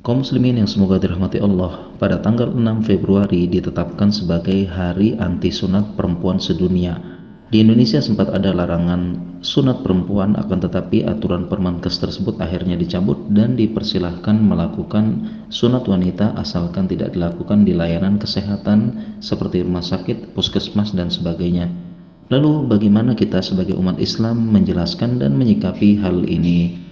Kaum muslimin yang semoga dirahmati Allah, pada tanggal 6 Februari ditetapkan sebagai Hari Anti Sunat Perempuan Sedunia. Di Indonesia sempat ada larangan sunat perempuan, akan tetapi aturan Permenkes tersebut akhirnya dicabut dan dipersilahkan melakukan sunat wanita asalkan tidak dilakukan di layanan kesehatan seperti rumah sakit, puskesmas, dan sebagainya. Lalu bagaimana kita sebagai umat Islam menjelaskan dan menyikapi hal ini?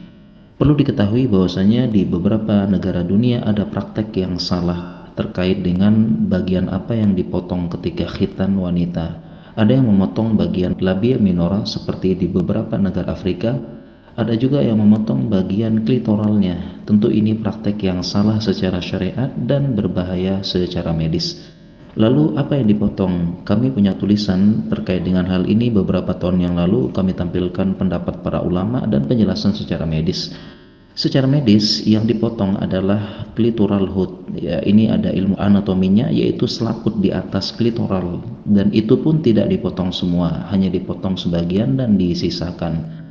Perlu diketahui bahwasanya di beberapa negara dunia ada praktek yang salah terkait dengan bagian apa yang dipotong ketika khitan wanita. Ada yang memotong bagian labia minora seperti di beberapa negara Afrika, ada juga yang memotong bagian klitoralnya. Tentu ini praktek yang salah secara syariat dan berbahaya secara medis. Lalu apa yang dipotong? Kami punya tulisan terkait dengan hal ini beberapa tahun yang lalu. Kami tampilkan pendapat para ulama dan penjelasan secara medis. Secara medis yang dipotong adalah clitoral hood. Ya, ini ada ilmu anatominya, yaitu selaput di atas klitoral, dan itu pun tidak dipotong semua, hanya dipotong sebagian dan disisakan.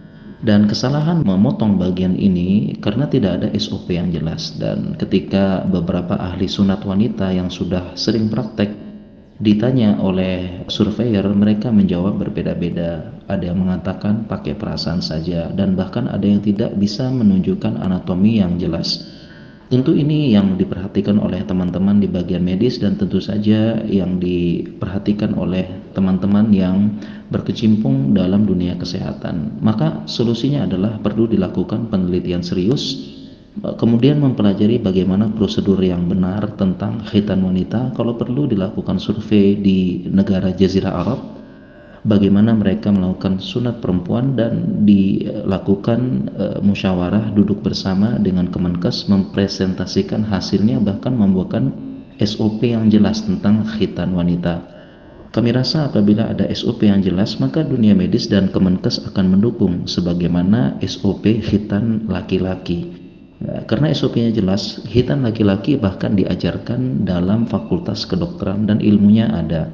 Dan kesalahan memotong bagian ini karena tidak ada SOP yang jelas, dan ketika beberapa ahli sunat wanita yang sudah sering praktek ditanya oleh surveyor, mereka menjawab berbeda-beda. Ada yang mengatakan pakai perasaan saja, dan bahkan ada yang tidak bisa menunjukkan anatomi yang jelas. Tentu ini yang diperhatikan oleh teman-teman di bagian medis, dan tentu saja yang diperhatikan oleh teman-teman yang berkecimpung dalam dunia kesehatan. Maka solusinya adalah perlu dilakukan penelitian serius, kemudian mempelajari bagaimana prosedur yang benar tentang khitan wanita. Kalau perlu dilakukan survei di negara Jazirah Arab, bagaimana mereka melakukan sunat perempuan, dan dilakukan musyawarah duduk bersama dengan Kemenkes, mempresentasikan hasilnya, bahkan membuatkan SOP yang jelas tentang khitan wanita. Kami rasa apabila ada SOP yang jelas, maka dunia medis dan Kemenkes akan mendukung sebagaimana SOP khitan laki-laki. Ya, karena SOP-nya jelas, khitan laki-laki bahkan diajarkan dalam fakultas kedokteran dan ilmunya ada.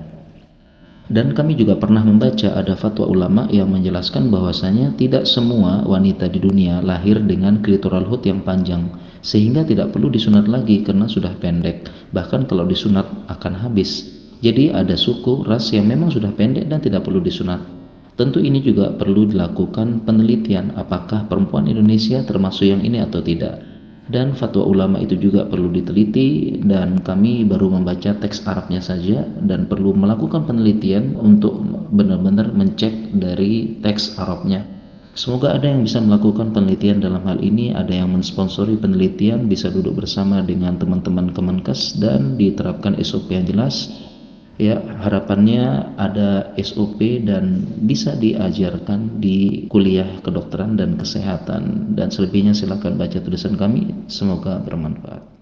Dan kami juga pernah membaca ada fatwa ulama yang menjelaskan bahwasanya tidak semua wanita di dunia lahir dengan clitoral hood yang panjang, sehingga tidak perlu disunat lagi karena sudah pendek. Bahkan kalau disunat akan habis. Jadi ada suku, ras yang memang sudah pendek dan tidak perlu disunat. Tentu ini juga perlu dilakukan penelitian apakah perempuan Indonesia termasuk yang ini atau tidak. Dan fatwa ulama itu juga perlu diteliti, dan kami baru membaca teks Arabnya saja dan perlu melakukan penelitian untuk benar-benar mencek dari teks Arabnya. Semoga ada yang bisa melakukan penelitian dalam hal ini, ada yang mensponsori penelitian, bisa duduk bersama dengan teman-teman Kemenkes dan diterapkan SOP yang jelas. Ya, harapannya ada SOP dan bisa diajarkan di kuliah kedokteran dan kesehatan. Dan selebihnya silakan baca tulisan kami, semoga bermanfaat.